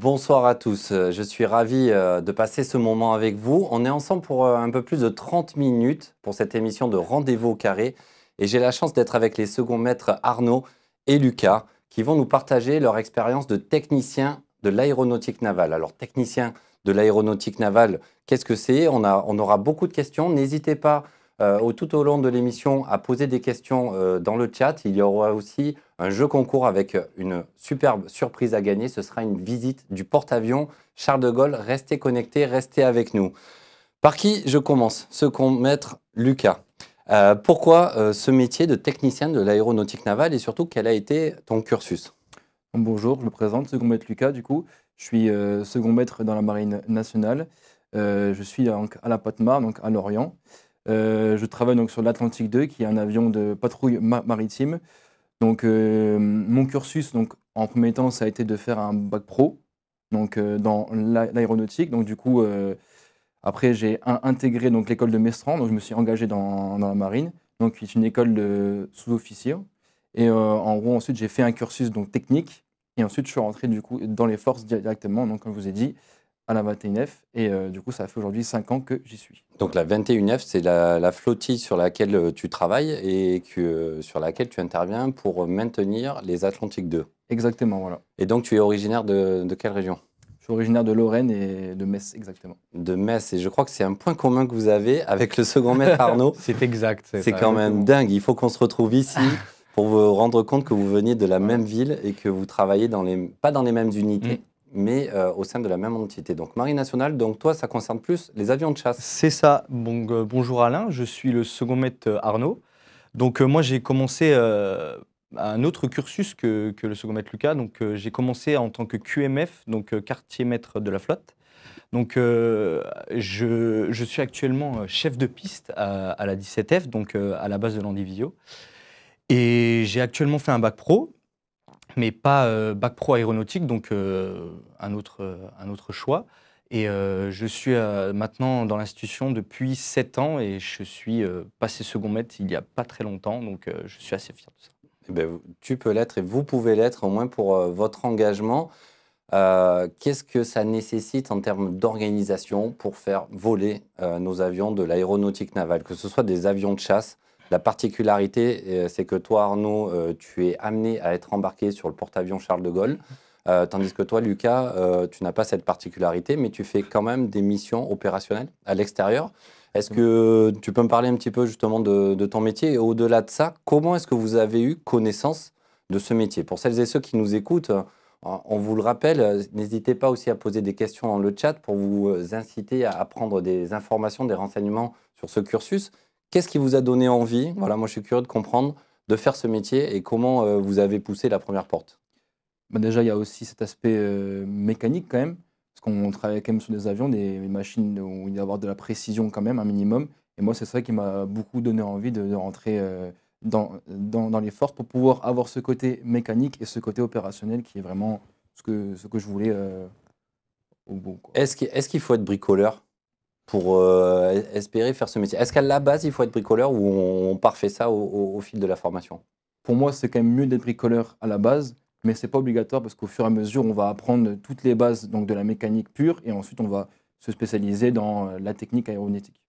Bonsoir à tous. Je suis ravi de passer ce moment avec vous. On est ensemble pour un peu plus de 30 minutes pour cette émission de Rendez-vous au carré. Et j'ai la chance d'être avec les seconds maîtres Arnaud et Lucas qui vont nous partager leur expérience de technicien de l'aéronautique navale. Alors, technicien de l'aéronautique navale, qu'est-ce que c'est? On aura beaucoup de questions. N'hésitez pas tout au long de l'émission à poser des questions dans le chat. Il y aura aussi un jeu concours avec une superbe surprise à gagner. Ce sera une visite du porte-avions Charles de Gaulle. Restez connectés, restez avec nous. Par qui je commence? Second maître Lucas. Pourquoi ce métier de technicien de l'aéronautique navale et surtout quel a été ton cursus? Bonjour, je me présente, second maître Lucas du coup. Je suis second maître dans la marine nationale. Je suis donc à la Pointe-Mare, donc à Lorient. Je travaille donc sur l'Atlantique 2, qui est un avion de patrouille maritime. Donc mon cursus, donc, en premier temps, ça a été de faire un bac pro donc, dans l'aéronautique. Donc du coup, après j'ai intégré donc, l'école de Mestran, donc je me suis engagé dans la marine, donc, qui est une école de sous-officiers. Et en gros, ensuite, j'ai fait un cursus donc, technique. Et ensuite, je suis rentré du coup, dans les forces directement, donc, comme je vous ai dit, à la 21F. Et du coup, ça fait aujourd'hui 5 ans que j'y suis. Donc la 21F, c'est la flottille sur laquelle tu travailles et sur laquelle tu interviens pour maintenir les Atlantiques 2. Exactement, voilà. Et donc tu es originaire de quelle région? Je suis originaire de Lorraine et de Metz, exactement. De Metz. Et je crois que c'est un point commun que vous avez avec le second maître Arnaud. C'est exact. C'est quand même exactement. dingue. Il faut qu'on se retrouve ici pour vous rendre compte que vous veniez de la même ville et que vous travaillez pas dans les mêmes unités, mais au sein de la même entité. Donc Marine nationale, donc toi, ça concerne plus les avions de chasse. C'est ça. Bonjour Alain, je suis le second maître Arnaud. Donc moi j'ai commencé un autre cursus que le second maître Lucas. Donc j'ai commencé en tant que QMF, donc quartier maître de la flotte. Donc je suis actuellement chef de piste à la 17F, donc à la base de l'Andivisio. Et j'ai actuellement fait un bac pro, mais pas bac pro aéronautique, donc un autre choix. Et je suis maintenant dans l'institution depuis 7 ans et je suis passé second maître il n'y a pas très longtemps, donc je suis assez fier de ça. Eh ben, tu peux l'être et vous pouvez l'être, au moins pour votre engagement. Qu'est-ce que ça nécessite en termes d'organisation pour faire voler nos avions de l'aéronautique navale, que ce soit des avions de chasse? La particularité, c'est que toi, Arnaud, tu es amené à être embarqué sur le porte-avions Charles de Gaulle, tandis que toi, Lucas, tu n'as pas cette particularité, mais tu fais quand même des missions opérationnelles à l'extérieur. Est-ce que tu peux me parler un petit peu justement de ton métier? Et au-delà de ça, comment est-ce que vous avez eu connaissance de ce métier? Pour celles et ceux qui nous écoutent, on vous le rappelle, n'hésitez pas aussi à poser des questions dans le chat pour vous inciter à prendre des informations, des renseignements sur ce cursus. Qu'est-ce qui vous a donné envie? Voilà, moi je suis curieux de comprendre, de faire ce métier et comment vous avez poussé la première porte. Bah, déjà, il y a aussi cet aspect mécanique quand même, parce qu'on travaille quand même sur des avions, des machines où il doit y avoir de la précision quand même, un minimum. Et moi, c'est ça qui m'a beaucoup donné envie de rentrer dans les forces pour pouvoir avoir ce côté mécanique et ce côté opérationnel qui est vraiment ce que je voulais au bout, quoi. Est-ce qu'il faut être bricoleur pour espérer faire ce métier? Est-ce qu'à la base, il faut être bricoleur ou on parfait ça au fil de la formation? Pour moi, c'est quand même mieux d'être bricoleur à la base, mais c'est pas obligatoire parce qu'au fur et à mesure, on va apprendre toutes les bases donc, de la mécanique pure et ensuite on va se spécialiser dans la technique aéronautique.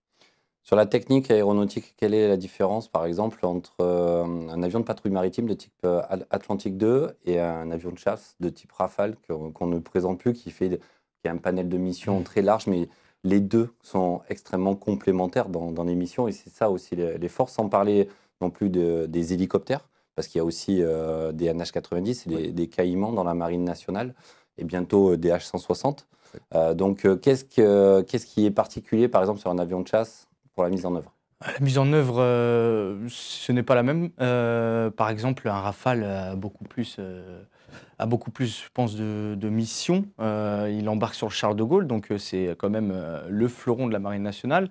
Sur la technique aéronautique, quelle est la différence, par exemple, entre un avion de patrouille maritime de type Atlantique 2 et un avion de chasse de type Rafale qu'on ne présente plus, qui a un panel de missions très large, mais les deux sont extrêmement complémentaires dans les missions, et c'est ça aussi les forces, sans parler non plus des hélicoptères, parce qu'il y a aussi des NH-90 et Oui. des Caïmans dans la marine nationale, et bientôt des H-160. Donc, qu'est-ce qui est particulier, par exemple, sur un avion de chasse pour la mise en œuvre? La mise en œuvre, ce n'est pas la même. Par exemple, un Rafale a beaucoup plus, je pense, de missions. Il embarque sur le Charles de Gaulle, donc c'est quand même le fleuron de la marine nationale,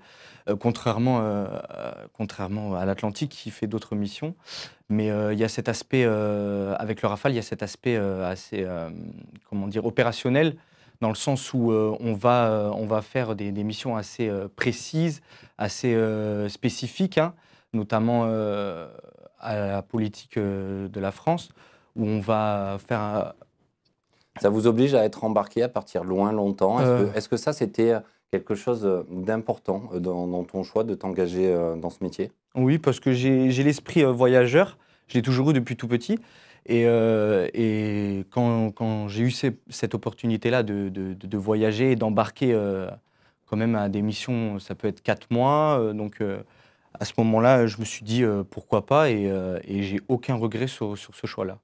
contrairement à l'Atlantique qui fait d'autres missions. Mais il y a cet aspect, avec le Rafale, il y a cet aspect assez, comment dire, opérationnel, dans le sens où on va faire des missions assez précises, assez spécifiques, hein, notamment à la politique de la France, où on va faire Ça vous oblige à être embarqué, à partir loin longtemps. Euh, Est-ce que ça, c'était quelque chose d'important dans ton choix de t'engager dans ce métier? Oui, parce que j'ai l'esprit voyageur. Je l'ai toujours eu depuis tout petit. Et quand j'ai eu cette opportunité-là de voyager et d'embarquer quand même à des missions, ça peut être 4 mois. À ce moment-là, je me suis dit pourquoi pas et j'ai aucun regret sur ce choix-là.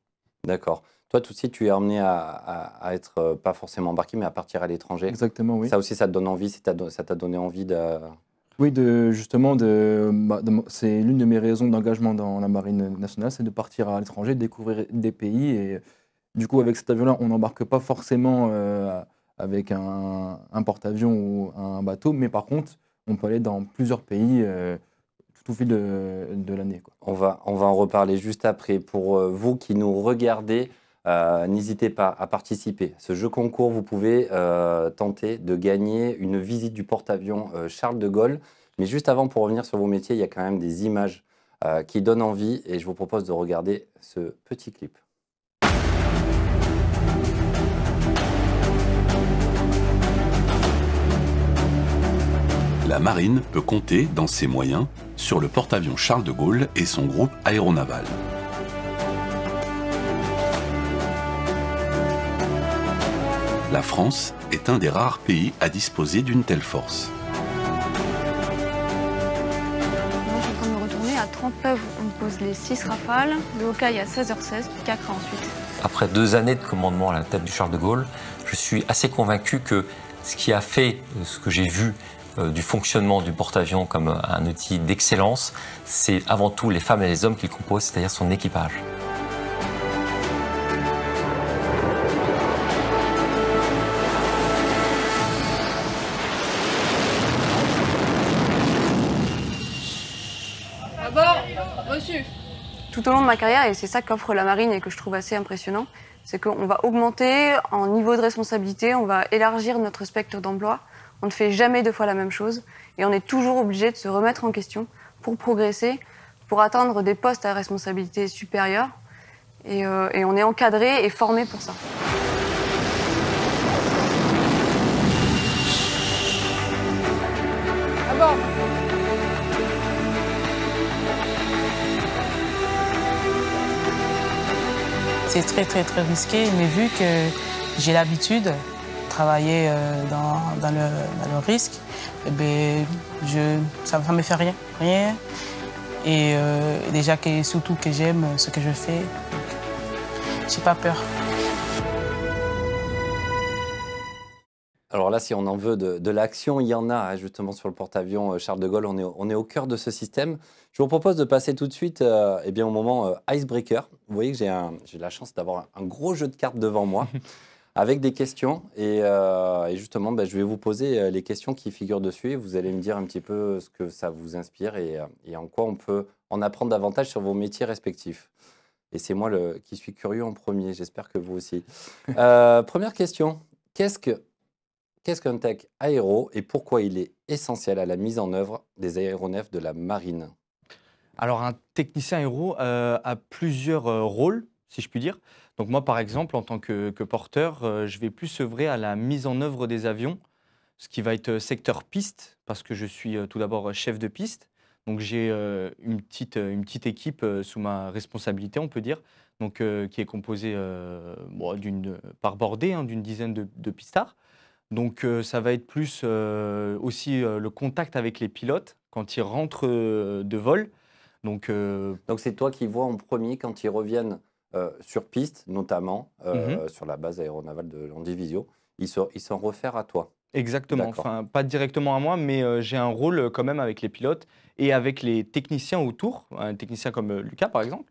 D'accord. Toi, tout de suite, tu es amené à être pas forcément embarqué, mais à partir à l'étranger. Exactement, oui. Ça aussi, ça te donne envie, ça t'a donné envie de... Oui, justement, c'est l'une de mes raisons d'engagement dans la marine nationale, c'est de partir à l'étranger, découvrir des pays. Et du coup, avec cet avion-là, on n'embarque pas forcément avec un porte-avions ou un bateau, mais par contre, on peut aller dans plusieurs pays tout au fil de l'année, quoi. On va en reparler juste après. Pour vous qui nous regardez, n'hésitez pas à participer. Ce jeu concours, vous pouvez tenter de gagner une visite du porte-avions Charles de Gaulle. Mais juste avant, pour revenir sur vos métiers, il y a quand même des images qui donnent envie et je vous propose de regarder ce petit clip. La marine peut compter, dans ses moyens, sur le porte-avions Charles de Gaulle et son groupe aéronaval. La France est un des rares pays à disposer d'une telle force. Moi, je suis en train de me retourner. À Trente-Neuve, on pose les 6 Rafales. Le Hawkeye à 16h16, puis Cacra ensuite. Après 2 années de commandement à la tête du Charles de Gaulle, je suis assez convaincu que ce qui a fait ce que j'ai vu du fonctionnement du porte-avions comme un outil d'excellence, c'est avant tout les femmes et les hommes qu'il compose, c'est-à-dire son équipage. À bord, reçu. Tout au long de ma carrière, et c'est ça qu'offre la marine et que je trouve assez impressionnant, c'est qu'on va augmenter en niveau de responsabilité, on va élargir notre spectre d'emploi. On ne fait jamais 2 fois la même chose et on est toujours obligé de se remettre en question pour progresser, pour atteindre des postes à responsabilité supérieure. Et on est encadré et formé pour ça. À bord. C'est très risqué, mais vu que j'ai l'habitude de travailler dans le risque, eh ben, ça ne me fait rien. Et déjà, surtout que j'aime ce que je fais, j'ai pas peur. Alors là, si on en veut de l'action, il y en a hein, justement sur le porte-avions Charles de Gaulle. On est au cœur de ce système. Je vous propose de passer tout de suite eh bien, au moment icebreaker. Vous voyez que j'ai la chance d'avoir un gros jeu de cartes devant moi avec des questions. Et justement, ben, je vais vous poser les questions qui figurent dessus. Et vous allez me dire un petit peu ce que ça vous inspire et en quoi on peut en apprendre davantage sur vos métiers respectifs. Et c'est moi qui suis curieux en premier. J'espère que vous aussi. Première question. Qu'est-ce qu'un tech aéro et pourquoi il est essentiel à la mise en œuvre des aéronefs de la marine? Alors, un technicien aéro a plusieurs rôles, si je puis dire. Donc moi, par exemple, en tant que porteur, je vais plus œuvrer à la mise en œuvre des avions, ce qui va être secteur piste, parce que je suis tout d'abord chef de piste. Donc j'ai une petite équipe sous ma responsabilité, on peut dire, donc, qui est composée par bordée hein, d'une dizaine de pistards. Donc ça va être plus aussi le contact avec les pilotes quand ils rentrent de vol. Donc c'est toi qui vois en premier quand ils reviennent sur piste, notamment sur la base aéronavale de Landivisiau. Ils s'en réfèrent à toi. exactement, D'accord. enfin pas directement à moi, mais j'ai un rôle quand même avec les pilotes et avec les techniciens autour, un technicien comme Lucas par exemple,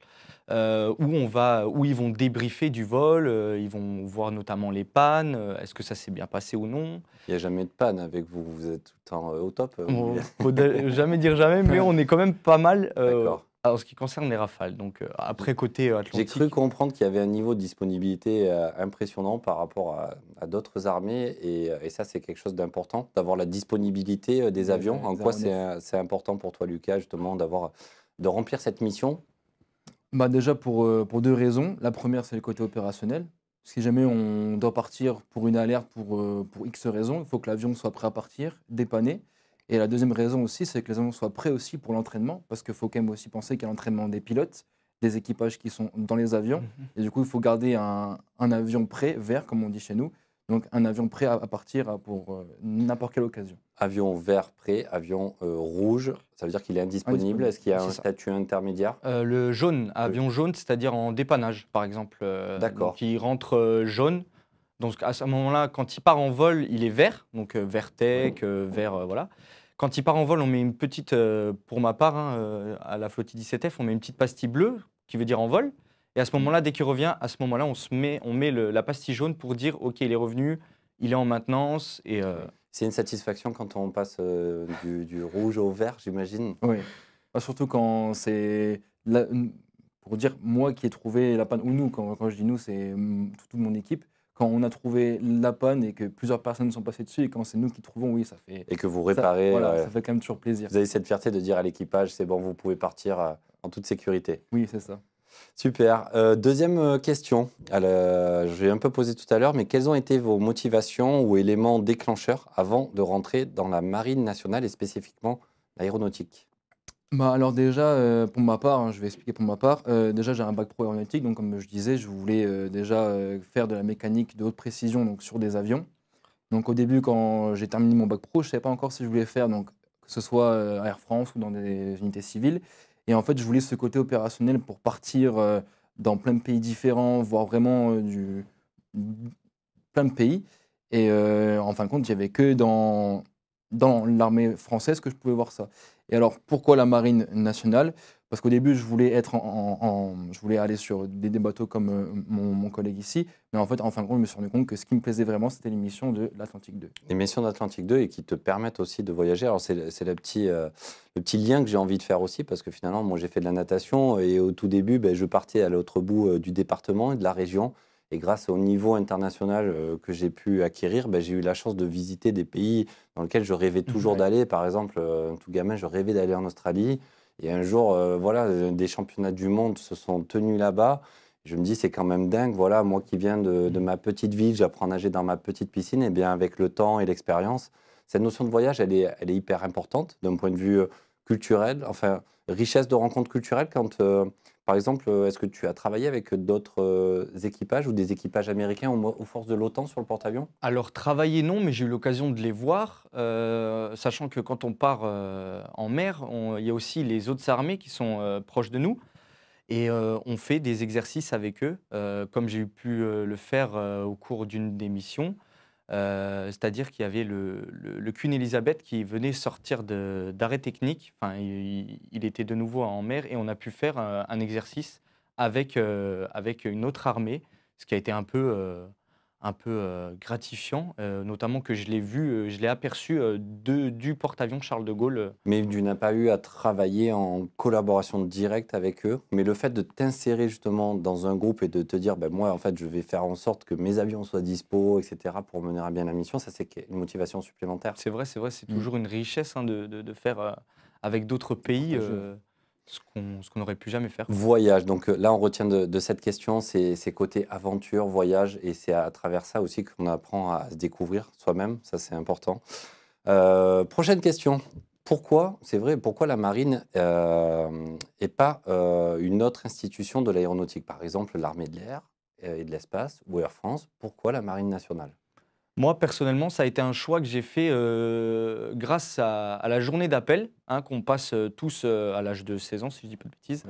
où ils vont débriefer du vol, ils vont voir notamment les pannes, est-ce que ça s'est bien passé ou non. Il n'y a jamais de panne avec vous. Vous êtes tout le temps au top. Bon, faut jamais dire jamais, mais on est quand même pas mal D'accord. en ce qui concerne les Rafales. Donc après côté J'ai Atlantique. cru comprendre qu'il y avait un niveau de disponibilité impressionnant par rapport à d'autres armées. Et ça, c'est quelque chose d'important, d'avoir la disponibilité des avions. En quoi c'est important pour toi, Lucas, justement, de remplir cette mission? Bah déjà pour 2 raisons. La première, c'est le côté opérationnel. Si jamais on doit partir pour une alerte pour X raisons, il faut que l'avion soit prêt à partir, dépanné. Et la deuxième raison aussi, c'est que les avions soient prêts aussi pour l'entraînement, parce qu'il faut quand même aussi penser qu'il y a l'entraînement des pilotes, des équipages qui sont dans les avions. Et du coup, il faut garder un avion prêt, vert, comme on dit chez nous. Donc un avion prêt à partir pour n'importe quelle occasion. Avion vert prêt, avion rouge, ça veut dire qu'il est indisponible. Indisponible, Est-ce qu'il y a c'est un ça. statut intermédiaire? Le jaune, avion jaune, c'est-à-dire en dépannage, par exemple. D'accord. Donc il rentre jaune. Donc à ce moment-là, quand il part en vol, il est vert, donc vert tech, vert, voilà. Quand il part en vol, on met une petite, pour ma part, hein, à la flottille 17F, on met une petite pastille bleue, qui veut dire en vol. Et à ce moment-là, dès qu'il revient, à ce moment-là, on met la pastille jaune pour dire, OK, il est revenu, il est en maintenance. Et, C'est une satisfaction quand on passe du rouge au vert, j'imagine. Oui. Surtout quand c'est, pour dire moi qui ai trouvé la panne, ou nous, quand je dis nous, c'est toute mon équipe, quand on a trouvé la panne et que plusieurs personnes sont passées dessus, et quand c'est nous qui trouvons, oui, ça fait... Et que vous réparez. Voilà, ça fait quand même toujours plaisir. Vous avez cette fierté de dire à l'équipage, c'est bon, vous pouvez partir en toute sécurité. Oui, c'est ça. Super. Deuxième question. Je vais un peu poser tout à l'heure, mais quelles ont été vos motivations ou éléments déclencheurs avant de rentrer dans la Marine nationale et spécifiquement l'aéronautique? Alors déjà, pour ma part, hein, je vais expliquer pour ma part, déjà j'ai un bac pro aéronautique, donc comme je disais, je voulais déjà faire de la mécanique de haute précision donc, sur des avions. Donc au début, quand j'ai terminé mon bac pro, je ne savais pas encore si je voulais faire, donc, que ce soit à Air France ou dans des unités civiles. Et en fait, je voulais ce côté opérationnel pour partir dans plein de pays différents, voir vraiment plein de pays. Et en fin de compte, il n'y avait que dans l'armée française que je pouvais voir ça. Et alors, pourquoi la Marine nationale? Parce qu'au début, je voulais être je voulais aller sur des bateaux comme mon collègue ici. Mais en fait, en fin de compte, je me suis rendu compte que ce qui me plaisait vraiment, c'était les missions de l'Atlantique 2. Les missions d'Atlantique 2 et qui te permettent aussi de voyager. Alors, c'est le petit lien que j'ai envie de faire aussi, parce que finalement, moi, j'ai fait de la natation et au tout début, je partais à l'autre bout du département et de la région. Et grâce au niveau international que j'ai pu acquérir, j'ai eu la chance de visiter des pays dans lesquels je rêvais toujours d'aller. Par exemple, tout gamin, je rêvais d'aller en Australie. Et un jour, voilà, des championnats du monde se sont tenus là-bas. Je me dis, c'est quand même dingue. Voilà, moi qui viens de ma petite ville, j'apprends à nager dans ma petite piscine. Et bien, avec le temps et l'expérience, cette notion de voyage, elle est hyper importante d'un point de vue culturel. Enfin, richesse de rencontres culturelles quand... par exemple, est-ce que tu as travaillé avec d'autres équipages ou des équipages américains aux forces de l'OTAN sur le porte-avions? Alors, travailler, non, mais j'ai eu l'occasion de les voir, sachant que quand on part en mer, il y a aussi les autres armées qui sont proches de nous. Et on fait des exercices avec eux, comme j'ai pu le faire au cours d'une des missions. C'est-à-dire qu'il y avait le Queen Elizabeth qui venait sortir d'arrêt technique. Enfin, il était de nouveau en mer et on a pu faire un exercice avec une autre armée, ce qui a été un peu gratifiant, notamment que je l'ai vu, je l'ai aperçu du porte-avions Charles de Gaulle. Mais tu n'as pas eu à travailler en collaboration directe avec eux. Mais le fait de t'insérer justement dans un groupe et de te dire, moi, en fait, je vais faire en sorte que mes avions soient dispo, etc., pour mener à bien la mission, ça, c'est une motivation supplémentaire. C'est vrai, c'est toujours une richesse hein, de faire avec d'autres pays ce qu'on n'aurait pu jamais faire. Voyage, donc là on retient de cette question ces côtés aventure, voyage, et c'est à travers ça aussi qu'on apprend à se découvrir soi-même, ça c'est important. Prochaine question, pourquoi la marine et pas une autre institution de l'aéronautique, par exemple l'armée de l'air et de l'espace ou Air France, pourquoi la marine nationale? Moi, personnellement, ça a été un choix que j'ai fait grâce à la journée d'appel, hein, qu'on passe tous à l'âge de 16 ans, si je ne dis pas de bêtises.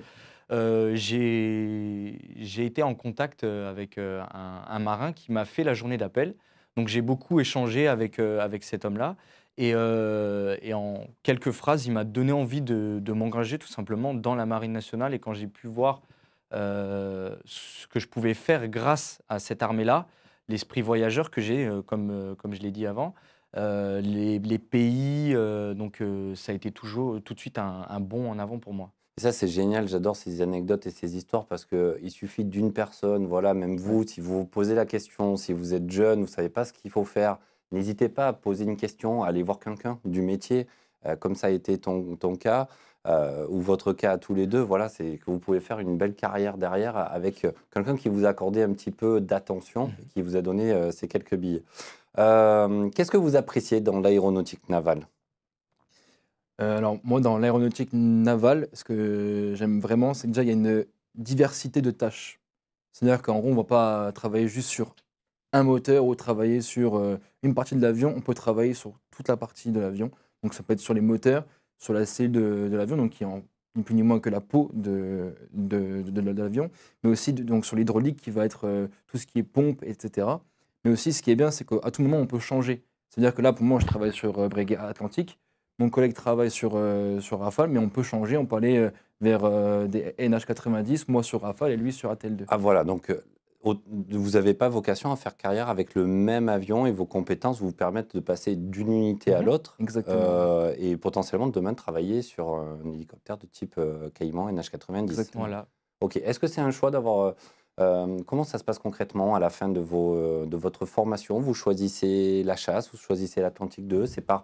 J'ai été en contact avec un marin qui m'a fait la journée d'appel. Donc, j'ai beaucoup échangé avec cet homme-là. Et en quelques phrases, il m'a donné envie de m'engager tout simplement dans la Marine nationale. Et quand j'ai pu voir ce que je pouvais faire grâce à cette armée-là, l'esprit voyageur que j'ai, comme je l'ai dit avant, les pays, donc ça a été toujours tout de suite un bond en avant pour moi. Et ça, c'est génial, j'adore ces anecdotes et ces histoires parce qu'il suffit d'une personne, voilà, même vous, si vous vous posez la question, si vous êtes jeune, vous ne savez pas ce qu'il faut faire, n'hésitez pas à poser une question, à aller voir quelqu'un du métier, comme ça a été ton cas. ou votre cas à tous les deux, voilà, c'est que vous pouvez faire une belle carrière derrière avec quelqu'un qui vous a accordé un petit peu d'attention et qui vous a donné ces quelques billes. Qu'est-ce que vous appréciez dans l'aéronautique navale? Alors moi, dans l'aéronautique navale, ce que j'aime vraiment, c'est que déjà, il y a une diversité de tâches. C'est-à-dire qu'en gros, on ne va pas travailler juste sur un moteur ou travailler sur une partie de l'avion. On peut travailler sur toute la partie de l'avion. Donc ça peut être sur les moteurs, sur la cellule de l'avion, donc qui est ni plus ni moins que la peau de l'avion, mais aussi donc sur l'hydraulique qui va être tout ce qui est pompe, etc. Mais aussi, ce qui est bien, c'est qu'à tout moment, on peut changer. C'est-à-dire que là, pour moi, je travaille sur Breguet Atlantique. Mon collègue travaille sur Rafale, mais on peut changer. On peut aller vers des NH90, moi sur Rafale et lui sur ATL2. Ah voilà, donc vous n'avez pas vocation à faire carrière avec le même avion et vos compétences vous permettent de passer d'une unité à l'autre et potentiellement demain travailler sur un hélicoptère de type Caïman NH90. Exactement. Voilà. Ok, est-ce que c'est un choix d'avoir... comment ça se passe concrètement à la fin de votre formation? Vous choisissez la chasse, vous choisissez l'Atlantique 2, c'est par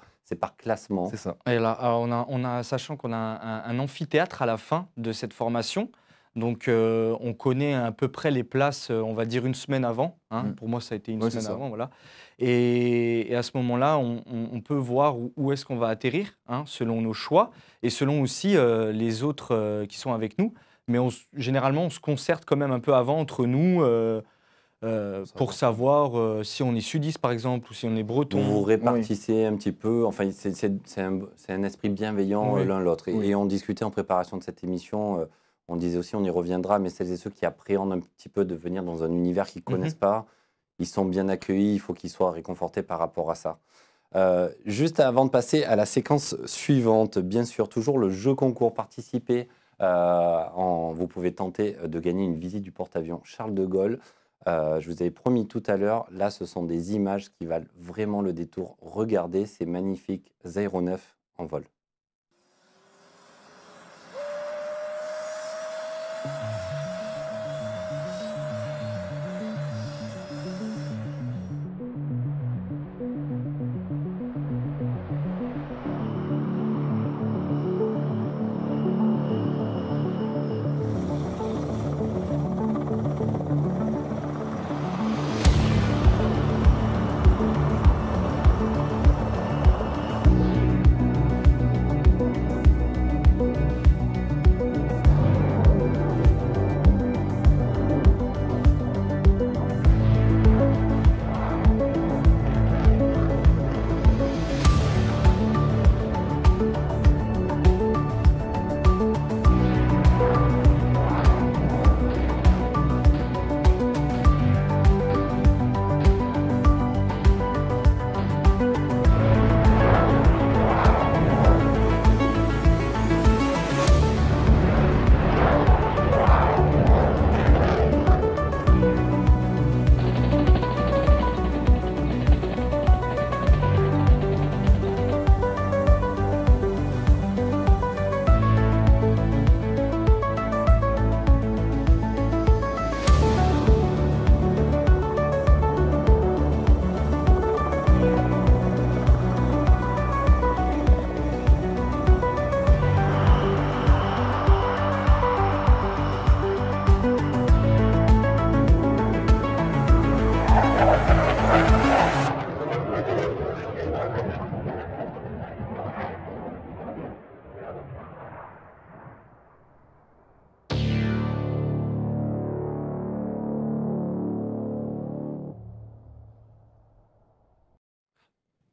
classement. C'est ça. Et là, sachant qu'on a un amphithéâtre à la fin de cette formation, donc on connaît à peu près les places, on va dire une semaine avant. Hein. Pour moi, ça a été une semaine avant, voilà. Et à ce moment-là, on peut voir où est-ce qu'on va atterrir, hein, selon nos choix et selon aussi les autres qui sont avec nous. Mais généralement, on se concerte quand même un peu avant entre nous pour savoir si on est sudiste, par exemple, ou si on est breton. Vous répartissez un petit peu, enfin, c'est un esprit bienveillant l'un l'autre. Et on discutait en préparation de cette émission, on disait aussi, on y reviendra, mais celles et ceux qui appréhendent un petit peu de venir dans un univers qu'ils ne connaissent pas, ils sont bien accueillis, il faut qu'ils soient réconfortés par rapport à ça. Juste avant de passer à la séquence suivante, bien sûr, toujours le jeu concours participer. Vous pouvez tenter de gagner une visite du porte-avions Charles de Gaulle. Je vous avais promis tout à l'heure, là ce sont des images qui valent vraiment le détour. Regardez ces magnifiques aéronefs en vol.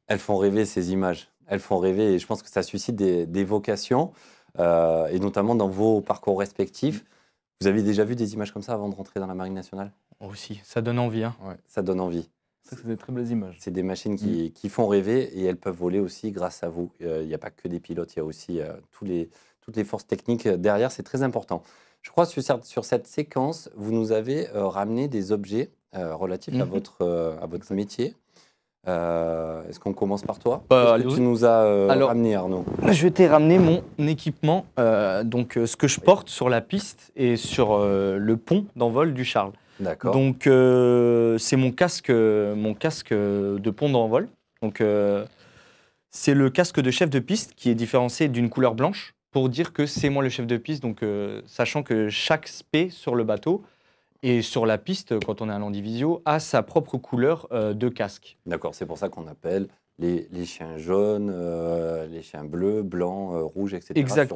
Elles font rêver ces images, elles font rêver et je pense que ça suscite des vocations et notamment dans vos parcours respectifs. Vous avez déjà vu des images comme ça avant de rentrer dans la Marine nationale? Aussi, ça donne envie. Hein. Ouais. Ça donne envie. C'est des très belles images. C'est des machines qui font rêver et elles peuvent voler aussi grâce à vous. Il n'y a pas que des pilotes, il y a aussi toutes les forces techniques derrière, c'est très important. Je crois que sur cette séquence, vous nous avez ramené des objets relatifs à votre métier. Est-ce qu'on commence par toi? Qu'est-ce que tu nous as ramené, Arnaud? Je t'ai ramené mon équipement, donc ce que je porte sur la piste et sur le pont d'envol du Charles. D'accord. Donc c'est mon casque de pont d'envol. Donc c'est le casque de chef de piste qui est différencié d'une couleur blanche pour dire que c'est moi le chef de piste, donc sachant que chaque spé sur le bateau et sur la piste, quand on est à l'Andivisio, a sa propre couleur de casque. D'accord, c'est pour ça qu'on appelle les chiens jaunes, les chiens bleus, blancs, rouges, etc. Exact.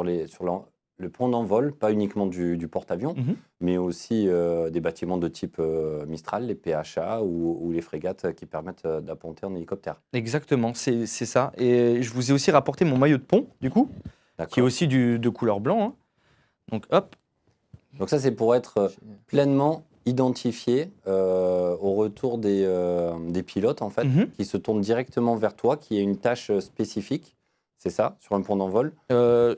Le pont d'envol, pas uniquement du porte-avions, mais aussi des bâtiments de type Mistral, les PHA ou les frégates qui permettent d'apponter en hélicoptère. Exactement, c'est ça. Et je vous ai aussi rapporté mon maillot de pont, du coup, qui est aussi de couleur blanc. Hein. Donc hop. Donc ça, c'est pour être pleinement identifié au retour des pilotes, en fait, qui se tournent directement vers toi, qui a une tâche spécifique. C'est ça, sur un pont d'envol?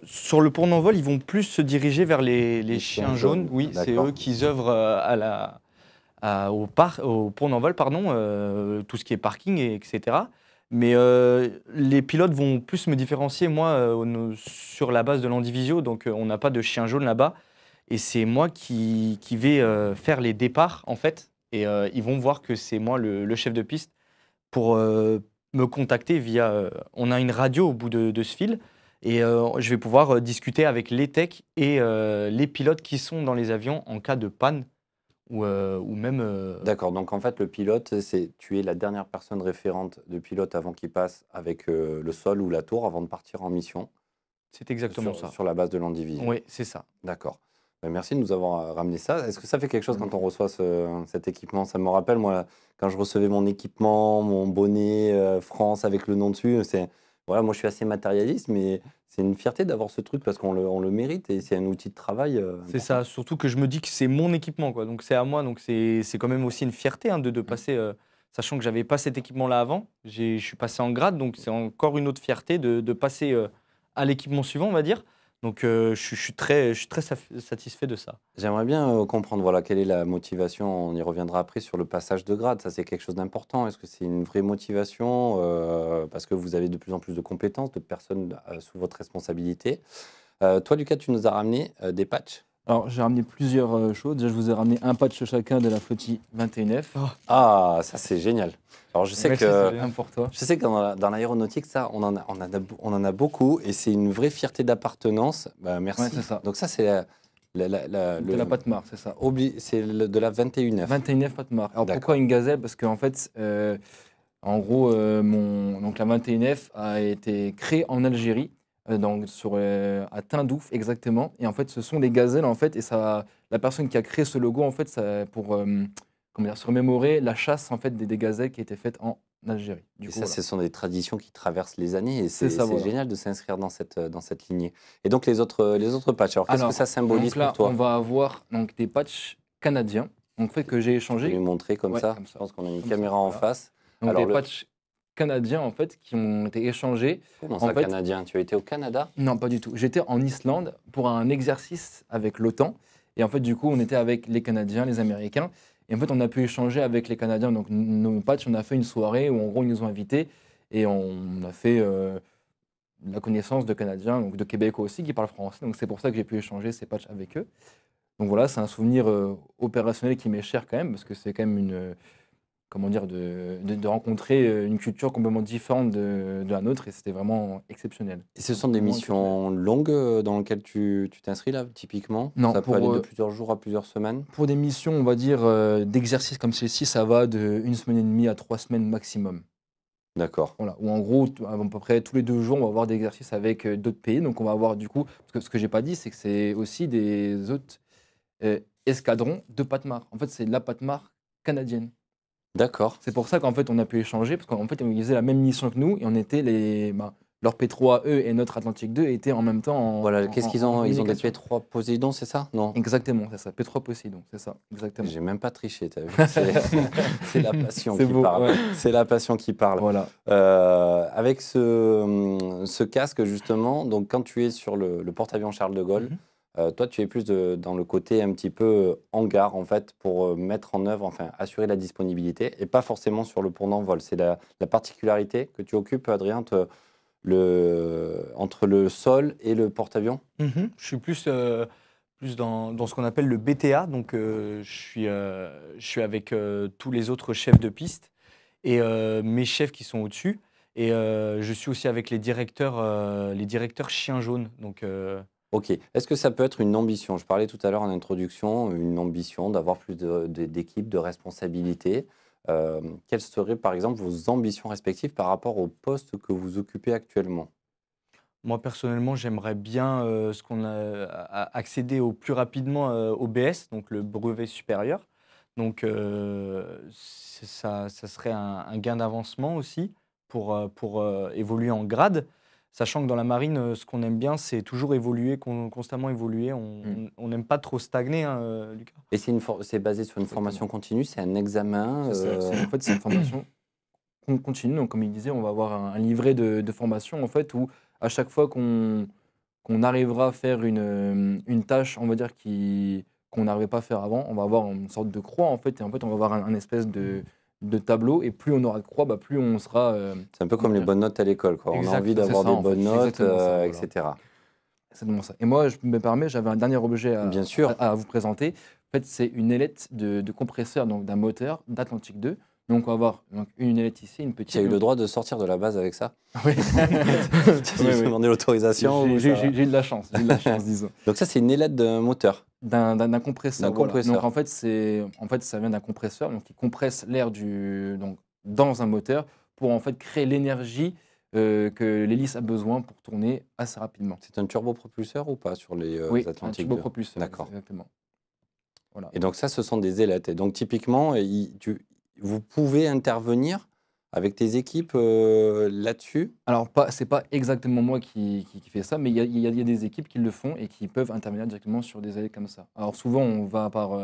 Sur le pont d'envol, ils vont plus se diriger vers les chiens jaunes. Oui, c'est eux qui œuvrent au pont d'envol, pardon, tout ce qui est parking, etc. Mais les pilotes vont plus me différencier, moi, sur la base de l'Andivisio. Donc, on n'a pas de chien jaune là-bas. Et c'est moi qui vais faire les départs, en fait. Et ils vont voir que c'est moi le chef de piste pour me contacter via... on a une radio au bout de ce fil. Et je vais pouvoir discuter avec les techs et les pilotes qui sont dans les avions en cas de panne. Ou même... D'accord, donc en fait, le pilote, tu es la dernière personne référente de pilote avant qu'il passe avec le sol ou la tour avant de partir en mission. C'est exactement ça. Sur la base de l'Andivisio. Oui, c'est ça. D'accord. Merci de nous avoir ramené ça. Est-ce que ça fait quelque chose quand on reçoit cet équipement? Ça me rappelle, moi, quand je recevais mon équipement, mon bonnet France avec le nom dessus. Voilà, moi, je suis assez matérialiste, mais c'est une fierté d'avoir ce truc parce qu'on le mérite et c'est un outil de travail. C'est ça, surtout que je me dis que c'est mon équipement, quoi. Donc c'est à moi, donc c'est quand même aussi une fierté hein, de passer, sachant que j'avais pas cet équipement-là avant. Je suis passé en grade, donc c'est encore une autre fierté de passer à l'équipement suivant, on va dire. Donc je suis très satisfait de ça. J'aimerais bien comprendre voilà, quelle est la motivation. On y reviendra après sur le passage de grade. Ça, c'est quelque chose d'important. Est-ce que c'est une vraie motivation parce que vous avez de plus en plus de compétences, de personnes sous votre responsabilité. Toi, Lucas, tu nous as ramené des patchs. Alors, j'ai ramené plusieurs choses. Déjà, je vous ai ramené un patch chacun de la flottille 21F. Oh. Ah, ça, c'est génial. Alors, je sais merci, je sais que dans l'aéronautique, ça, on en a beaucoup et c'est une vraie fierté d'appartenance. Bah, merci. Ouais, c'est ça. Donc, ça, c'est de la Patmar, c'est ça. C'est de la 21F. 21F Patmar. Alors, pourquoi une gazelle? Parce qu'en fait, en gros, donc la 21F a été créée en Algérie. Donc à Tindouf exactement, et en fait ce sont des gazelles en fait, et ça, la personne qui a créé ce logo en fait, ça, pour comment dire, se remémorer la chasse en fait des gazelles qui a été faite en Algérie. Du coup, ce sont des traditions qui traversent les années et c'est génial de s'inscrire dans cette lignée. Et donc les autres patchs, alors qu'est-ce que ça symbolise là, pour toi? On va avoir donc des patchs canadiens, donc fait que j'ai échangé. Je vais lui montrer comme ça. Je pense qu'on a une caméra en face. Donc alors, des patchs canadiens en fait qui ont été échangés. Comment ça, canadien? Tu as été au Canada? Non, pas du tout. J'étais en Islande pour un exercice avec l'OTAN et en fait du coup on était avec les Canadiens, les Américains et en fait on a pu échanger avec les Canadiens. Donc nos patchs, on a fait une soirée où en gros ils nous ont invités et on a fait la connaissance de Canadiens, donc de Québécois aussi qui parlent français. Donc c'est pour ça que j'ai pu échanger ces patchs avec eux. Donc voilà, c'est un souvenir opérationnel qui m'est cher quand même parce que c'est quand même une comment dire, de rencontrer une culture complètement différente de la nôtre et c'était vraiment exceptionnel. Et ce sont des missions longues dans lesquelles tu t'inscris là, typiquement? Non, ça peut aller de plusieurs jours à plusieurs semaines? Pour des missions, on va dire, d'exercice comme celle-ci, ça va de 1 semaine et demie à 3 semaines maximum. D'accord. Voilà, ou en gros, à peu près tous les 2 jours, on va avoir des exercices avec d'autres pays. Donc on va avoir du coup, parce que ce que j'ai pas dit, c'est que c'est aussi des autres escadrons de Patmar. En fait, c'est la Patmar canadienne. D'accord. C'est pour ça qu'en fait on a pu échanger, parce qu'en fait ils faisaient la même mission que nous et on était leur P3 eux et notre Atlantique 2 étaient en même temps voilà, qu'est-ce qu'ils ont? Ils ont des P3 Poséidon, c'est ça? Non. Exactement, c'est ça. P3 Poséidon, c'est ça. Exactement. J'ai même pas triché, t'as vu? C'est la passion qui parle. Ouais. C'est la passion qui parle. Voilà. Avec ce casque justement, donc quand tu es sur le porte-avions Charles de Gaulle. Toi, tu es plus dans le côté un petit peu hangar, en fait, pour mettre en œuvre, enfin, assurer la disponibilité, et pas forcément sur le pont d'envol. C'est la particularité que tu occupes, Adrien, entre le sol et le porte-avions? Je suis plus dans ce qu'on appelle le BTA, donc je suis avec tous les autres chefs de piste et mes chefs qui sont au-dessus. Et je suis aussi avec les directeurs chiens jaunes. Donc, Ok. Est-ce que ça peut être une ambition? Je parlais tout à l'heure en introduction, une ambition d'avoir plus d'équipes, de responsabilités. Quelles seraient, par exemple, vos ambitions respectives par rapport au poste que vous occupez actuellement? moi, personnellement, j'aimerais bien accéder au plus rapidement au BS, donc le brevet supérieur. Donc, ça serait un gain d'avancement aussi pour évoluer en grade. Sachant que dans la marine, ce qu'on aime bien, c'est toujours évoluer, constamment évoluer. On n'aime pas trop stagner, hein, Lucas. Et c'est basé sur une formation continue, c'est un examen. En fait, c'est une formation continue. Donc, comme il disait, on va avoir un livret de formation en fait, où à chaque fois qu'on arrivera à faire une tâche, on va dire, qu'on n'arrivait pas à faire avant, on va avoir une sorte de croix en fait. Et en fait, on va avoir un espèce de tableau. Et plus on aura de croix, plus on sera. C'est un peu comme les bonnes notes à l'école, quoi. On a Exact, envie c'est d'avoir ça, des en fait. bonnes C'est notes, exactement ça, voilà. etc. C'est vraiment ça. Et moi, je me permets, j'avais un dernier objet Bien sûr. à vous présenter. En fait, c'est une ailette de compresseur donc d'un moteur d'Atlantique 2. Donc, on va avoir donc, une ailette ici, une petite. Tu as eu le droit de sortir de la base avec ça? Oui. Tu as demandé l'autorisation? ou J'ai ça va eu de la chance, disons. Donc ça, c'est une ailette d'un moteur. D'un compresseur. D'un voilà. compresseur. Donc, en fait, ça vient d'un compresseur donc, qui compresse l'air donc, dans un moteur pour en fait créer l'énergie que l'hélice a besoin pour tourner assez rapidement. C'est un turbopropulseur ou pas sur les Oui, un Atlantique 2? turbopropulseur. D'accord. Exactement. Voilà. Et donc ça, ce sont des ailettes. Et donc typiquement, vous pouvez intervenir avec tes équipes là-dessus? Alors, c'est pas exactement moi qui fais ça, mais il y a des équipes qui le font et qui peuvent intervenir directement sur des ailettes comme ça. Alors, souvent, on va par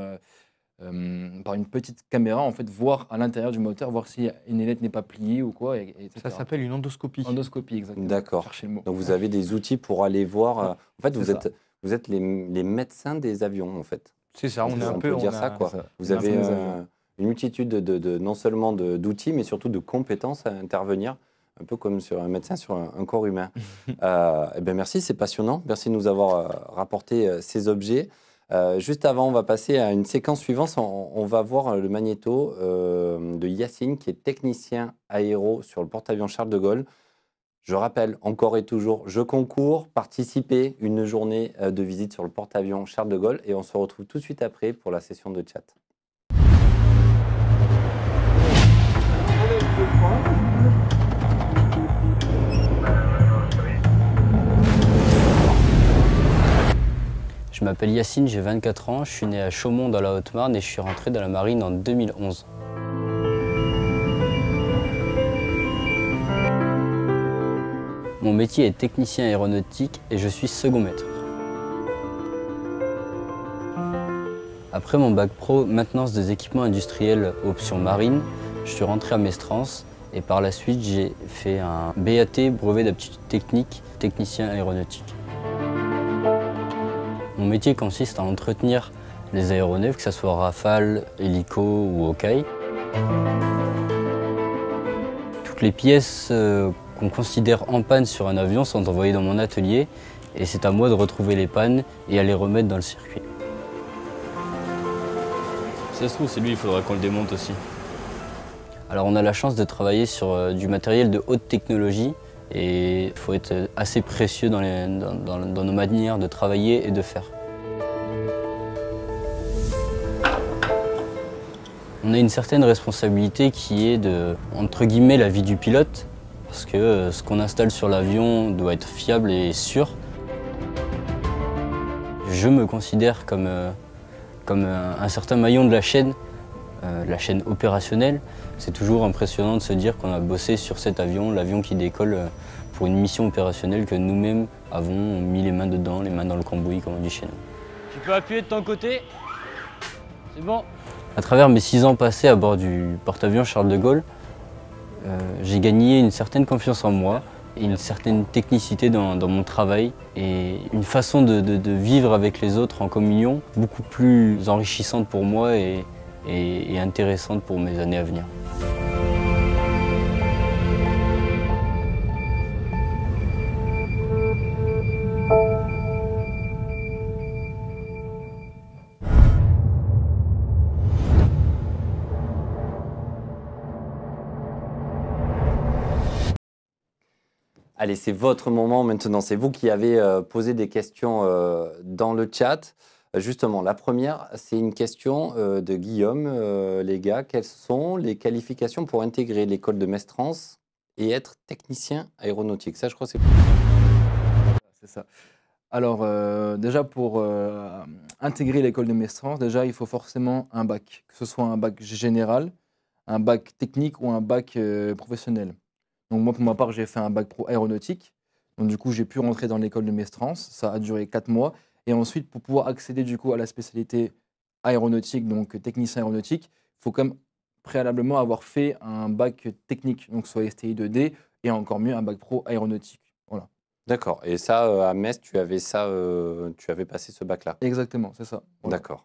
une petite caméra, en fait, voir à l'intérieur du moteur, voir si une ailette n'est pas pliée ou quoi, etc. Ça s'appelle une endoscopie. Endoscopie, exactement. D'accord. Cherchez le mot. Donc vous avez des outils pour aller voir. En fait, C'est vous êtes les médecins des avions, en fait. C'est ça, on est un On peu. peut dire ça, quoi. ça. Vous On a avez fait des avions. une multitude non seulement d'outils, mais surtout de compétences à intervenir, un peu comme sur un médecin sur un corps humain. Eh ben merci, c'est passionnant. Merci de nous avoir rapporté ces objets. Juste avant, on va passer à une séquence suivante. On va voir le magnéto de Yacine, qui est technicien aéro sur le porte-avions Charles de Gaulle. Je rappelle encore et toujours, je concours, participez, une journée de visite sur le porte-avions Charles de Gaulle. Et on se retrouve tout de suite après pour la session de chat. Je m'appelle Yacine, j'ai 24 ans, je suis né à Chaumont dans la Haute-Marne et je suis rentré dans la marine en 2011. Mon métier est technicien aéronautique et je suis second maître. Après mon bac pro maintenance des équipements industriels option marine, je suis rentré à Mestrance et par la suite j'ai fait un BAT, brevet d'aptitude technique, technicien aéronautique. Mon métier consiste à entretenir les aéronefs, que ce soit Rafale, Hélico ou Hawkeye. Toutes les pièces qu'on considère en panne sur un avion sont envoyées dans mon atelier et c'est à moi de retrouver les pannes et à les remettre dans le circuit. Si ça se trouve, c'est lui, il faudra qu'on le démonte aussi. Alors on a la chance de travailler sur du matériel de haute technologie et il faut être assez précieux dans nos manières de travailler et de faire. On a une certaine responsabilité qui est de, entre guillemets, la vie du pilote, parce que ce qu'on installe sur l'avion doit être fiable et sûr. Je me considère comme un certain maillon de la chaîne opérationnelle. C'est toujours impressionnant de se dire qu'on a bossé sur cet avion, l'avion qui décolle pour une mission opérationnelle que nous-mêmes avons mis les mains dedans, les mains dans le cambouis, comme on dit chez nous. Tu peux appuyer de ton côté. C'est bon. À travers mes 6 ans passés à bord du porte-avions Charles de Gaulle, j'ai gagné une certaine confiance en moi et une certaine technicité dans mon travail et une façon de vivre avec les autres en communion beaucoup plus enrichissante pour moi et intéressante pour mes années à venir. Allez, c'est votre moment maintenant. C'est vous qui avez posé des questions dans le chat. Justement, la première, c'est une question de Guillaume. Les gars, quelles sont les qualifications pour intégrer l'école de Mestrance et être technicien aéronautique? Ça, je crois que c'est... C'est ça. Alors, déjà, pour intégrer l'école de Mestrance, déjà, il faut forcément un bac, que ce soit un bac général, un bac technique ou un bac professionnel. Donc moi, pour ma part, j'ai fait un bac pro aéronautique. Donc du coup, j'ai pu rentrer dans l'école de Mestrance. Ça a duré 4 mois. Et ensuite, pour pouvoir accéder du coup à la spécialité aéronautique, donc technicien aéronautique, il faut quand même préalablement avoir fait un bac technique, donc soit STI 2D et encore mieux un bac pro aéronautique. Voilà. D'accord. Et ça, à Metz, tu avais passé ce bac-là? Exactement, c'est ça. Voilà. D'accord.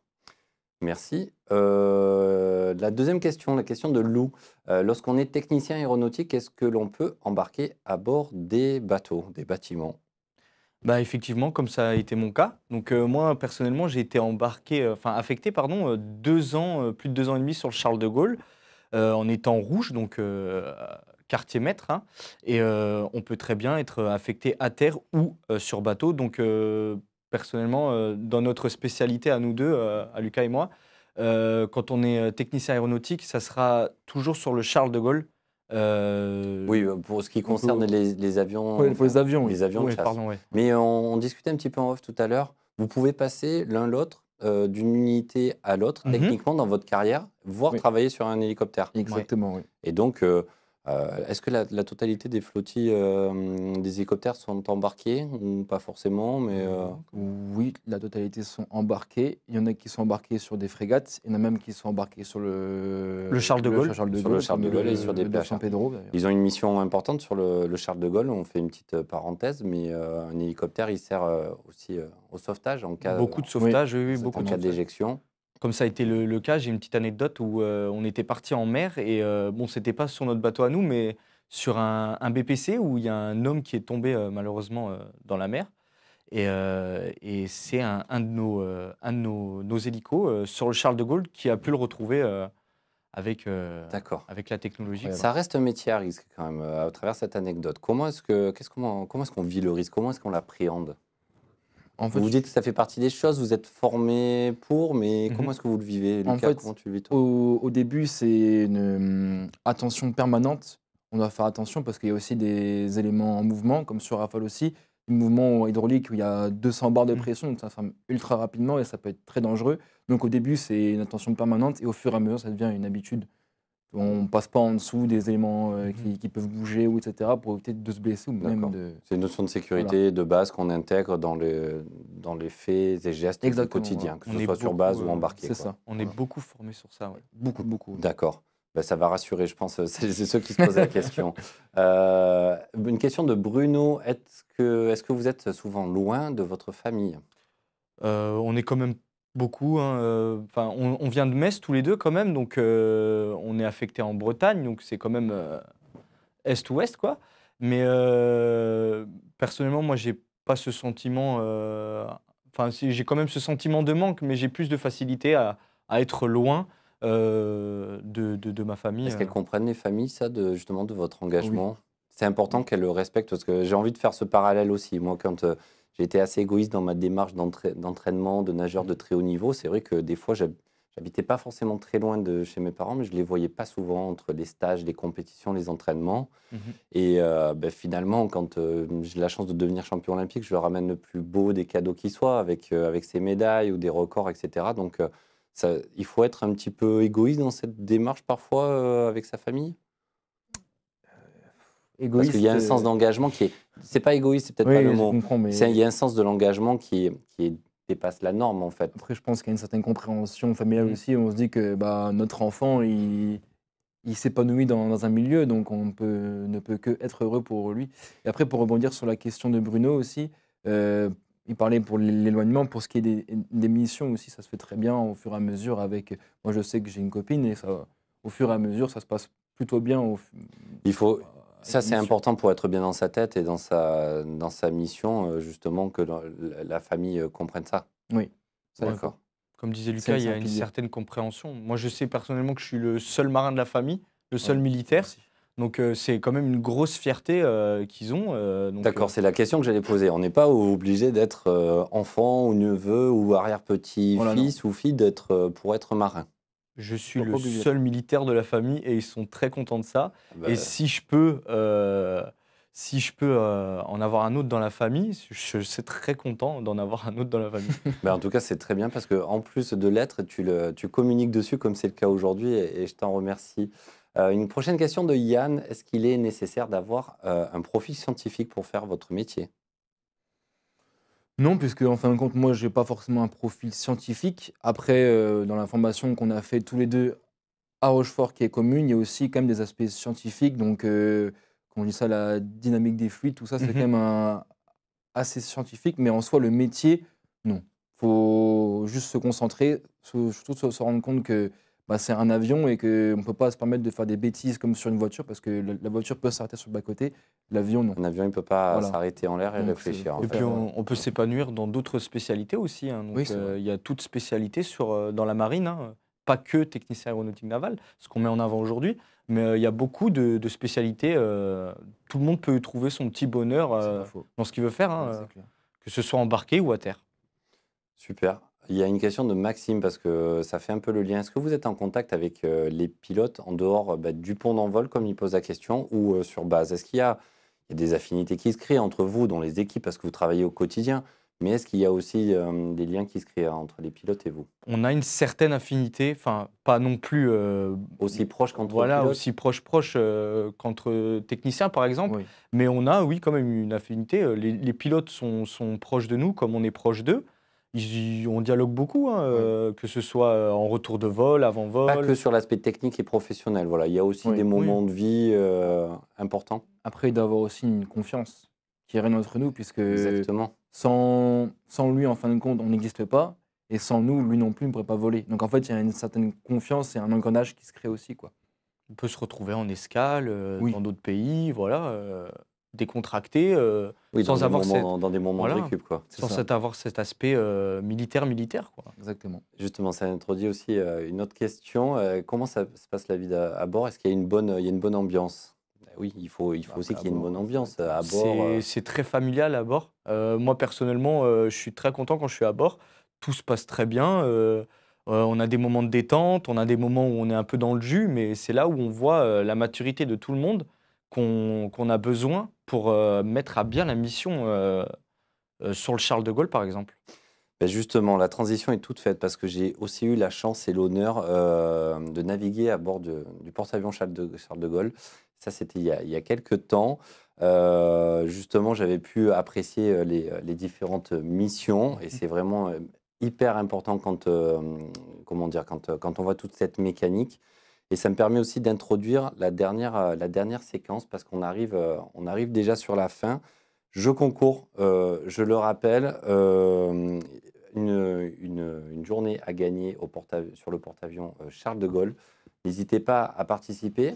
Merci. La deuxième question, la question de Lou. Lorsqu'on est technicien aéronautique, est-ce que l'on peut embarquer à bord des bateaux, des bâtiments? Bah, effectivement, comme ça a été mon cas. Donc moi, personnellement, j'ai été affecté, pardon, 2 ans, plus de 2 ans et demi sur le Charles de Gaulle, en étant rouge, donc quartier maître, hein. Et on peut très bien être affecté à terre ou sur bateau. Donc personnellement, dans notre spécialité à nous deux, à Lucas et moi, quand on est technicien aéronautique, ça sera toujours sur le Charles de Gaulle. Oui, pour ce qui concerne les avions, Oui, pour les avions, oui. les avions de Ouais, chasse. pardon, ouais. Mais on discutait un petit peu en off tout à l'heure. Vous pouvez passer l'un l'autre d'une unité à l'autre, Mhm. techniquement dans votre carrière, voire Oui. travailler sur un hélicoptère. Exactement, oui. Et donc, est-ce que la totalité des flottilles des hélicoptères sont embarquées ou pas forcément, mais Oui, la totalité sont embarqués. Il y en a qui sont embarqués sur des frégates. Il y en a même qui sont embarqués sur le Charles de Gaulle. Sur le Charles de Gaulle et sur des le PHA. San Pedro, d'ailleurs. ils ont une mission importante sur le Charles de Gaulle. On fait une petite parenthèse, mais un hélicoptère, il sert aussi au sauvetage en cas, Beaucoup de sauvetage, oui, exactement. beaucoup en de cas sauvetage. d'éjection. Comme ça a été le cas, j'ai une petite anecdote où on était parti en mer et bon, c'était pas sur notre bateau à nous, mais sur un BPC où il y a un homme qui est tombé malheureusement dans la mer. Et c'est un de nos hélicos sur le Charles de Gaulle qui a pu le retrouver avec D'accord. la technologie. Incroyable. Ça reste un métier à risque quand même, à travers cette anecdote. Comment est-ce qu'on vit le risque? Comment est-ce qu'on l'appréhende? En fait, Vous dites que ça fait partie des choses, vous êtes formé pour, mais Mhm. comment est-ce que vous le vivez, En Lucas? fait, Comment tu le vis, toi? au début, c'est une attention permanente. On doit faire attention parce qu'il y a aussi des éléments en mouvement, comme sur Rafale aussi. Un mouvement hydraulique où il y a 200 bars de pression, donc ça se ferme ultra rapidement et ça peut être très dangereux. Donc au début, c'est une attention permanente et au fur et à mesure, ça devient une habitude. On ne passe pas en dessous des éléments qui peuvent bouger, ou etc., pour éviter de se blesser ou même D'accord. de... C'est une notion de sécurité de base qu'on intègre dans les faits et gestes du Exactement, quotidien, voilà. que On ce est soit sur beaucoup, base ou embarqué. C'est quoi. ça. On est beaucoup formé sur ça. Ouais. Beaucoup, beaucoup. D'accord. Ben, ça va rassurer, je pense, c'est ceux qui se posent la question. Une question de Bruno. Est-ce que vous êtes souvent loin de votre famille? On est quand même beaucoup, hein, enfin, on vient de Metz tous les deux quand même, donc on est affecté en Bretagne, donc c'est quand même est-ouest, quoi. Mais personnellement, moi, j'ai pas ce sentiment. Enfin, j'ai quand même ce sentiment de manque, mais j'ai plus de facilité à être loin de ma famille. Est-ce qu'elles comprennent les familles, ça, justement, de votre engagement? C'est important qu'elles le respectent, parce que j'ai envie de faire ce parallèle aussi. Moi, quand j'ai été assez égoïste dans ma démarche d'entraînement, de nageur de très haut niveau, c'est vrai que des fois, j'habitais pas forcément très loin de chez mes parents, mais je les voyais pas souvent entre les stages, les compétitions, les entraînements. Mhm. Et finalement, quand j'ai la chance de devenir champion olympique, je leur amène le plus beau des cadeaux qui soit, avec ces médailles ou des records, etc. Donc, il faut être un petit peu égoïste dans cette démarche parfois avec sa famille. Parce Égoïste. qu'il y a un sens d'engagement qui est... C'est pas égoïste, c'est peut-être Oui, pas le je mot. comprends, mais Il y a un sens de l'engagement qui dépasse la norme, en fait. après, je pense qu'il y a une certaine compréhension familiale aussi. On se dit que notre enfant, il s'épanouit dans un milieu, donc on ne peut que être heureux pour lui. Et après, pour rebondir sur la question de Bruno aussi, il parlait pour l'éloignement, pour ce qui est des missions aussi, ça se fait très bien au fur et à mesure avec... Moi, je sais que j'ai une copine et ça, au fur et à mesure, ça se passe plutôt bien. Ça, c'est important pour être bien dans sa tête et dans sa mission, justement, que la famille comprenne ça. Oui. Ouais, D'accord. Comme disait Lucas, il y a une certaine compréhension. Moi, je sais personnellement que je suis le seul marin de la famille, le seul militaire. Merci. Donc c'est quand même une grosse fierté qu'ils ont. D'accord, c'est la question que j'allais poser. On n'est pas obligé d'être enfant ou neveu ou arrière-petit-fils ou fille pour être marin. Je suis Pas le obligé. seul militaire de la famille et ils sont très contents de ça. Bah, Et si je peux en avoir un autre dans la famille, je serais très content d'en avoir un autre dans la famille. en tout cas, c'est très bien parce qu'en plus de l'être, tu communiques dessus comme c'est le cas aujourd'hui et je t'en remercie. Une prochaine question de Yann. Est-ce qu'il est nécessaire d'avoir un profil scientifique pour faire votre métier? Non, puisque en fin de compte, moi, j'ai pas forcément un profil scientifique. Après, dans la formation qu'on a fait tous les deux à Rochefort, qui est commune, il y a aussi quand même des aspects scientifiques. Donc, comment on dit ça, la dynamique des fluides, tout ça, c'est quand même assez scientifique. Mais en soi, le métier, non. Faut juste se concentrer, surtout se rendre compte que c'est un avion et qu'on ne peut pas se permettre de faire des bêtises comme sur une voiture, parce que la voiture peut s'arrêter sur le bas-côté, l'avion, non. Un avion, il ne peut pas Voilà. s'arrêter en l'air et Donc, réfléchir. faut Et en fait. puis on peut s'épanouir dans d'autres spécialités aussi. Hein. Donc Oui, c'est vrai. il y a toute spécialité dans la marine, hein. Pas que technicien aéronautique naval, ce qu'on met en avant aujourd'hui, mais il y a beaucoup de spécialités. Tout le monde peut trouver son petit bonheur C'est pas faux. dans ce qu'il veut faire, hein, Ouais, c'est clair. que ce soit embarqué ou à terre. Super. Il y a une question de Maxime parce que ça fait un peu le lien. Est-ce que vous êtes en contact avec les pilotes en dehors du pont d'envol, comme il pose la question, ou sur base? Est-ce qu'il y a des affinités qui se créent entre vous dans les équipes parce que vous travaillez au quotidien? Mais est-ce qu'il y a aussi des liens qui se créent entre les pilotes et vous? On a une certaine affinité, enfin pas non plus Aussi proche qu'entre voilà, pilotes? aussi proche qu'entre techniciens par exemple, Oui. mais on a oui quand même une affinité. Les pilotes sont proches de nous comme on est proche d'eux. On dialogue beaucoup, hein, que ce soit en retour de vol, avant Pas que vol. sur l'aspect technique et professionnel. Voilà. Il y a aussi Oui. des moments de vie importants. Après, il doit y avoir aussi une confiance qui règne entre nous, puisque Exactement. sans lui, en fin de compte, on n'existe pas. Et sans nous, lui non plus ne pourrait pas voler. Donc en fait, il y a une certaine confiance et un engrenage qui se crée aussi, quoi. On peut se retrouver en escale Oui. dans d'autres pays, voilà, décontracté, Oui, sans avoir dans des moments voilà. de récup, quoi. C'est sans ça. avoir cet aspect militaire, quoi. Exactement. Justement, ça introduit aussi une autre question. Comment ça se passe la vie à bord? Est-ce qu'il y a une bonne ambiance? Oui, il faut aussi qu'il y ait une bonne ambiance à bord. C'est très familial à bord. Moi, personnellement, je suis très content quand je suis à bord. Tout se passe très bien. On a des moments de détente, on a des moments où on est un peu dans le jus, mais c'est là où on voit la maturité de tout le monde qu'on a besoin pour mettre à bien la mission sur le Charles de Gaulle, par exemple. Ben justement, la transition est toute faite parce que j'ai aussi eu la chance et l'honneur de naviguer à bord du porte-avions Charles de Gaulle. Ça, c'était il y a quelques temps. Justement, j'avais pu apprécier les différentes missions et c'est vraiment hyper important quand on voit toute cette mécanique. Et ça me permet aussi d'introduire la dernière séquence parce qu'on arrive déjà sur la fin. Je concours, je le rappelle, une journée à gagner sur le porte-avions Charles de Gaulle. N'hésitez pas à participer.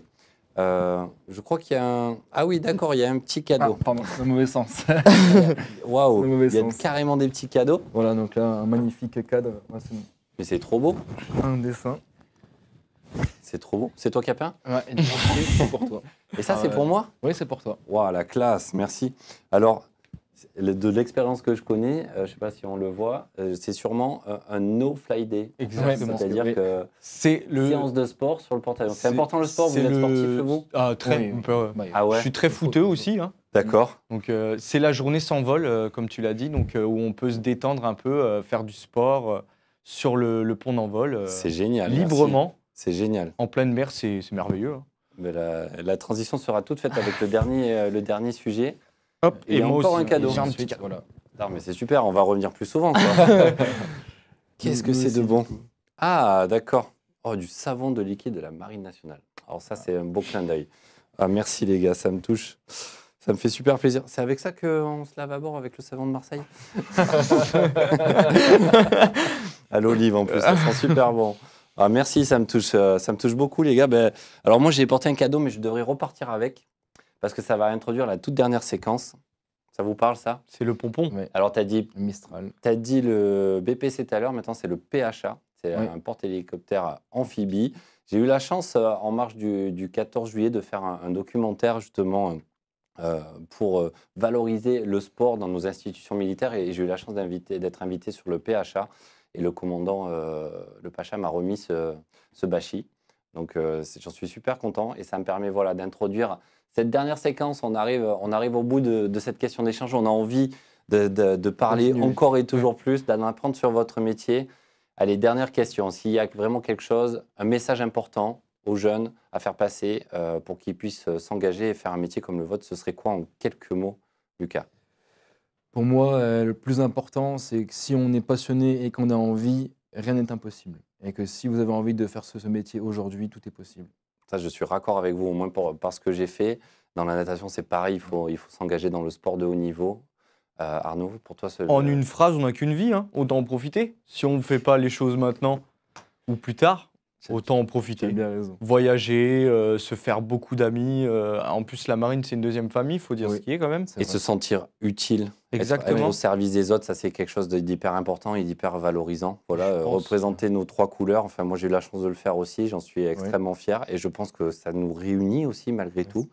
Je crois qu'il y a un... Ah oui, d'accord, il y a un petit cadeau. Ah, pardon, c'est le mauvais sens. Waouh, le mauvais il y a sens. carrément des petits cadeaux. Voilà, donc là, un magnifique cadre. Ouais, Mais c'est trop beau. un dessin. C'est trop beau. C'est toi qui as peint? Ouais, et c'est pour toi. Et ça, Ah c'est ouais. pour moi? Oui, c'est pour toi. Waouh, la classe, merci. Alors, de l'expérience que je connais, je ne sais pas si on le voit, c'est sûrement un no-fly day. Exactement. C'est-à-dire Oui. que C'est le... séance de sport sur le porte-avions. C'est important le sport, vous c'est êtes sportif, vous? Ah, très. Oui, on oui. peut- Bah, Ah ouais? Je suis très footeux aussi, hein. D'accord. Donc c'est la journée sans vol, comme tu l'as dit, donc où on peut se détendre un peu, faire du sport sur le pont d'envol, C'est génial. merci. librement, C'est génial. en pleine mer, c'est merveilleux, hein. Mais la transition sera toute faite avec le dernier sujet. Hop, Et moi encore aussi, un cadeau. j'ai un ensuite, petit cadeau. voilà. Non, mais c'est super, on va revenir plus souvent, quoi. Qu'est-ce que Nous c'est aussi, de du bon? coup. Ah, d'accord. Oh, du savon de liquide de la Marine nationale. Alors ça, c'est un beau clin d'œil. Ah, merci les gars, ça me touche. Ça me fait super plaisir. C'est avec ça qu'on se lave à bord, avec le savon de Marseille? À l'olive en plus, ça sent super bon. Ah, merci, ça me touche beaucoup les gars. Ben, alors moi, j'ai porté un cadeau, mais je devrais repartir avec parce que ça va introduire la toute dernière séquence. Ça vous parle, ça? C'est le pompon. Ouais, Alors, tu as dit Mistral. le BPC tout à l'heure, maintenant c'est le PHA. C'est Oui. un porte-hélicoptère amphibie. J'ai eu la chance, en marge du 14 juillet, de faire un documentaire justement pour valoriser le sport dans nos institutions militaires. Et j'ai eu la chance d'être invité sur le PHA. Et le commandant, le Pacha, m'a remis ce bâchi. Donc j'en suis super content. Et ça me permet voilà, d'introduire cette dernière séquence. On arrive au bout de cette question d'échange. On a envie de parler encore et toujours plus, d'en apprendre sur votre métier. Allez, dernière question. S'il y a vraiment quelque chose, un message important aux jeunes à faire passer pour qu'ils puissent s'engager et faire un métier comme le vôtre, ce serait quoi en quelques mots, Lucas? Pour moi, le plus important, c'est que si on est passionné et qu'on a envie, rien n'est impossible. Et que si vous avez envie de faire ce métier aujourd'hui, tout est possible. Ça, je suis raccord avec vous, au moins par ce que j'ai fait. Dans la natation, c'est pareil, il faut s'engager dans le sport de haut niveau. Arnaud, pour toi, en une phrase, on n'a qu'une vie, hein. Autant en profiter. Si on ne fait pas les choses maintenant ou plus tard, autant en profiter. Tu as bien raison. Voyager, se faire beaucoup d'amis. En plus, la marine, c'est une deuxième famille, il faut dire ce qui est quand même. Et se sentir utile. Exactement. Être au service des autres, ça c'est quelque chose d'hyper important et d'hyper valorisant. Voilà, représenter nos 3 couleurs. Enfin, moi, j'ai eu la chance de le faire aussi. J'en suis extrêmement fier. Et je pense que ça nous réunit aussi, malgré tout,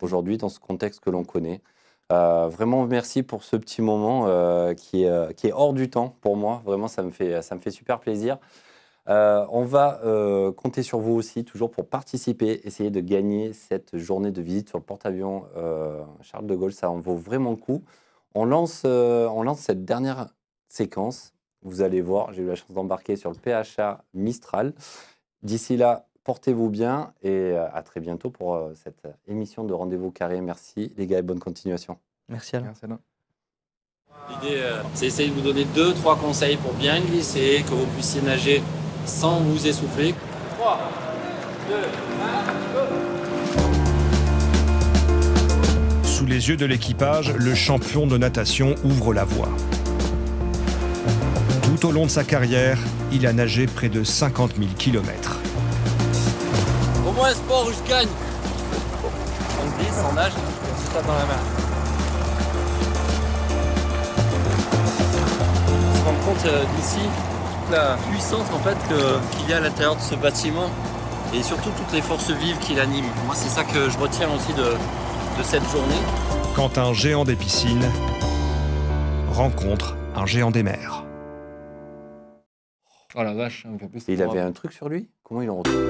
aujourd'hui, dans ce contexte que l'on connaît. Vraiment, merci pour ce petit moment qui est hors du temps pour moi. Vraiment, ça me fait super plaisir. On va compter sur vous aussi, toujours pour participer, essayer de gagner cette journée de visite sur le porte-avions Charles de Gaulle. Ça en vaut vraiment le coup. On lance cette dernière séquence. Vous allez voir, j'ai eu la chance d'embarquer sur le PHA Mistral. D'ici là, portez-vous bien et à très bientôt pour cette émission de Rendez-vous Carré. Merci les gars et bonne continuation. Merci Alain. Merci Alain. L'idée, c'est essayer de vous donner 2-3 conseils pour bien glisser, que vous puissiez nager sans vous essouffler. 3, 2, 1, go! Sous les yeux de l'équipage, le champion de natation ouvre la voie. Tout au long de sa carrière, il a nagé près de 50 000 km. Au moins un sport où je gagne. On glisse, on nage, on se tape dans la mer. On se rend compte d'ici toute la puissance en fait, qu'il y a à l'intérieur de ce bâtiment et surtout toutes les forces vives qui l'animent. Moi, c'est ça que je retiens aussi de cette journée. Quand un géant des piscines rencontre un géant des mers. Oh la vache, il avait un truc sur lui? Comment il en retrouve?